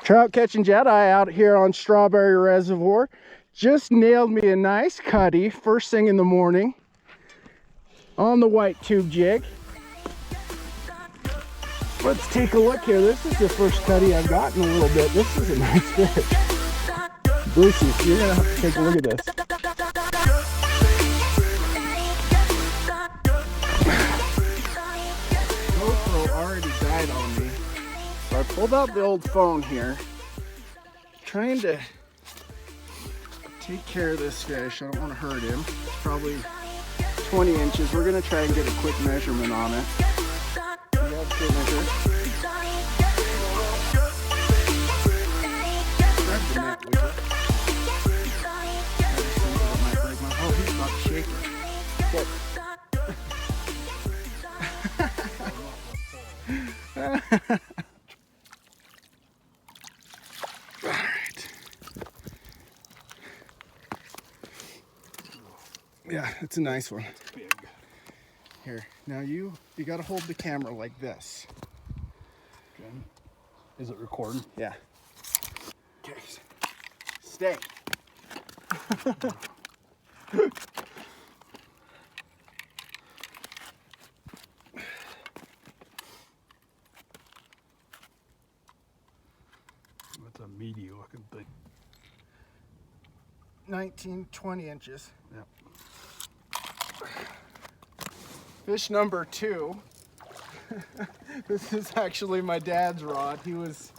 Trout catching Jedi out here on Strawberry Reservoir. Just nailed me a nice cutty first thing in the morning on the white tube jig. Let's take a look here. This is the first cutty I've gotten in a little bit. This is a nice fish. Brucey, you're gonna have to take a look at this. GoPro already died on me. So I pulled out the old phone here, trying to take care of this fish. I don't want to hurt him. It's probably 20 inches. We're gonna try and get a quick measurement on it. You have to measure. Grab the net with you. I just think that might break my. Oh, he's about to shake it. Good. All right. Yeah, it's a nice one. It's big. Here, now you got to hold the camera like this. Okay. Is it recording? Yeah. Okay. Stay. That's a meaty looking thing. 19, 20 inches. Yep. Fish number 2. This is actually my dad's rod. He was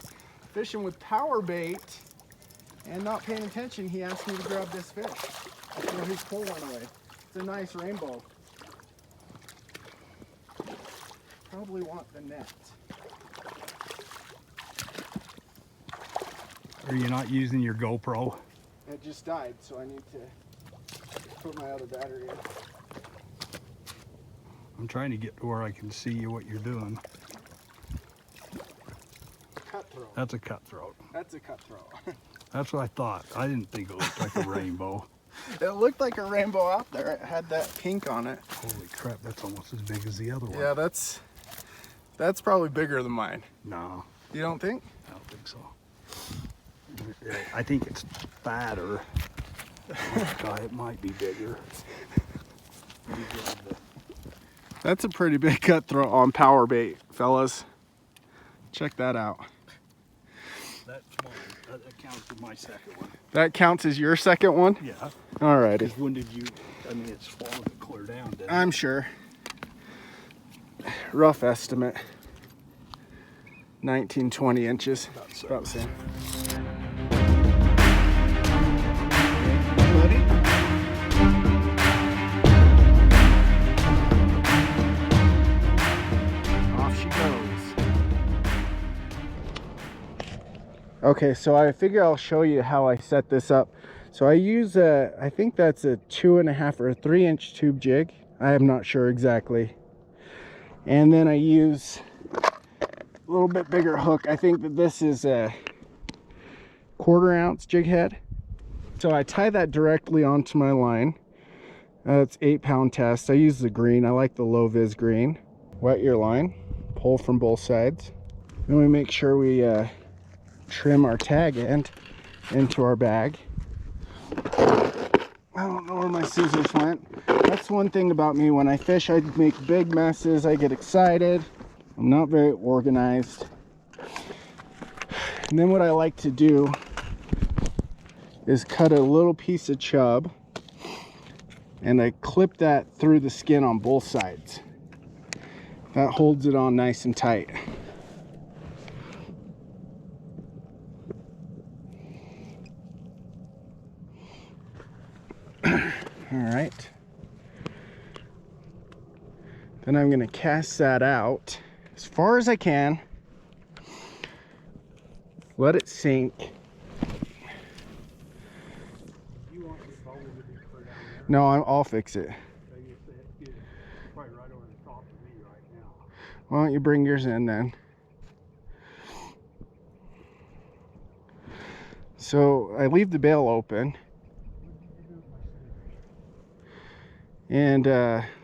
fishing with power bait and not paying attention. He asked me to grab this fish. So his pole went away. It's a nice rainbow. Probably want the net. Are you not using your GoPro? It just died, so I need to put my other battery in. I'm trying to get to where I can see what you're doing. Cutthroat. That's a cutthroat. That's a cutthroat. That's what I thought. I didn't think it looked like a rainbow. It looked like a rainbow out there. It had that pink on it. Holy crap, that's almost as big as the other one. Yeah, that's probably bigger than mine. No, You don't think? I don't think so. I think it's fatter. God, it might be bigger. That's a pretty big cutthroat on power bait, fellas. Check that out. That's mine. That counts as my second one. That counts as your second one? Yeah. Alrighty. Because when did you, I mean, it's swallowed it clear down, didn't it? I'm sure. Rough estimate. 19, 20 inches. About the same. Ready? Off she goes. Okay, so I figure I'll show you how I set this up. So I use I think that's a 2.5 or a 3-inch tube jig. I am not sure exactly. And then I use a little bit bigger hook. I think that this is a 1/4 ounce jig head. So I tie that directly onto my line. It's 8-pound test. I use the green. I like the low vis green. Wet your line, pull from both sides. Then we make sure we trim our tag end into our bag. I don't know where my scissors went. That's one thing about me. When I fish, I make big messes. I get excited. I'm not very organized. And then what I like to do is cut a little piece of chub and I clip that through the skin on both sides. That holds it on nice and tight. All right. Then I'm going to cast that out as far as I can. Let it sink. You want your bowl to be clear down there? No, I'll fix it. So you say it's probably right over the top of me right now. Why don't you bring yours in then? So I leave the bail open and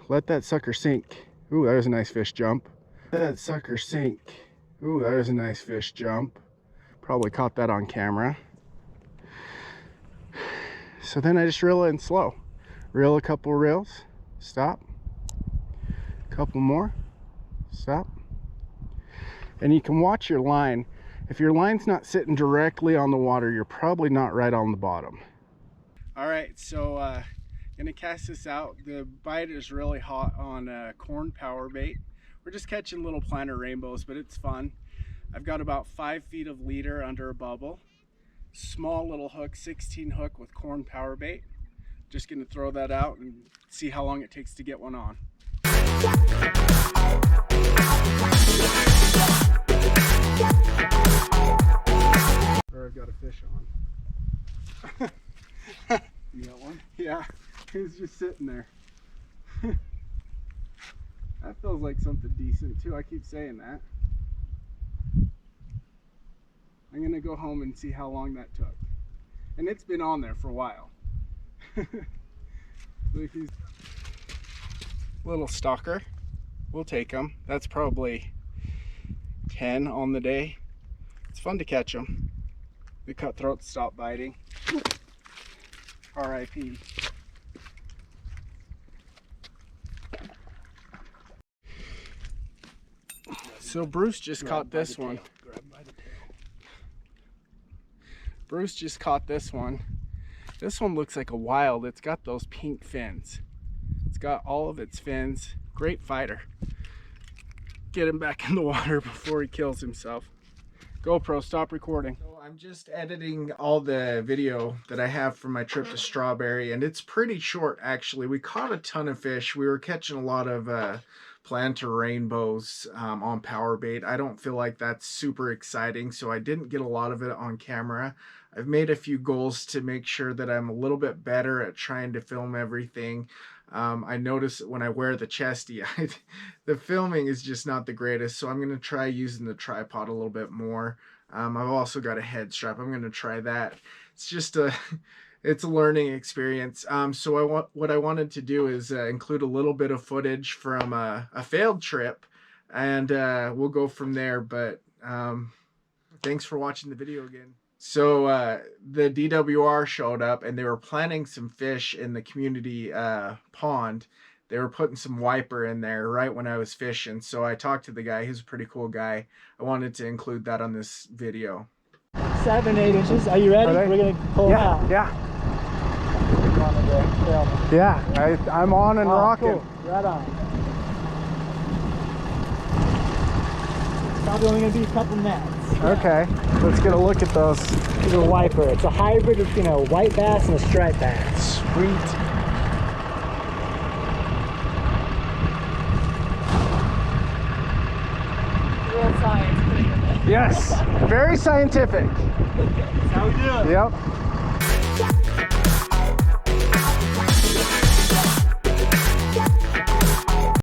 let that sucker sink. Ooh, that was a nice fish jump. Let that sucker sink. Ooh, that was a nice fish jump. Probably caught that on camera. So then I just reel in slow. Reel a couple reels, stop. Couple more, stop. And you can watch your line. If your line's not sitting directly on the water, you're probably not right on the bottom. All right, so gonna cast this out. The bite is really hot on corn power bait. We're just catching little planter rainbows, but it's fun. I've got about 5 feet of leader under a bubble. Small little hook, 16 hook with corn power bait. Just gonna throw that out and see how long it takes to get one on. Or I've got a fish on. You got one? Yeah, he was just sitting there. That feels like something decent too. I keep saying that. I'm gonna go home and see how long that took. And it's been on there for a while. Look, he's little stalker. We'll take him. That's probably 10 on the day. It's fun to catch them. The cutthroat stopped biting. R.I.P. So Bruce just caught this one. Grab by the tail. Bruce just caught this one. This one looks like a wild. It's got those pink fins. It's got all of its fins. Great fighter. Get him back in the water before he kills himself. GoPro, stop recording. So I'm just editing all the video that I have from my trip to Strawberry, and it's pretty short actually. We caught a ton of fish. We were catching a lot of planter rainbows on power bait. I don't feel like that's super exciting, so I didn't get a lot of it on camera. I've made a few goals to make sure that I'm a little bit better at trying to film everything. I notice when I wear the chesty, the filming is just not the greatest, so I'm going to try using the tripod a little bit more. I've also got a head strap. I'm going to try that. It's just it's a learning experience. So what I wanted to do is include a little bit of footage from a failed trip, and we'll go from there. But thanks for watching the video again. So the DWR showed up, and they were planting some fish in the community pond. They were putting some wiper in there right when I was fishing. So I talked to the guy. He's a pretty cool guy. I wanted to include that on this video. 7, 8 inches. Are you ready? We're gonna pull them out. Yeah. Yeah, I'm on and rocking. Cool. Right on. Probably only gonna be a couple nets. Okay, let's get a look at those. It's a wiper. It's a hybrid between a white bass and a striped bass. Sweet. Real science. Yes, very scientific. That's how we do it. Yep.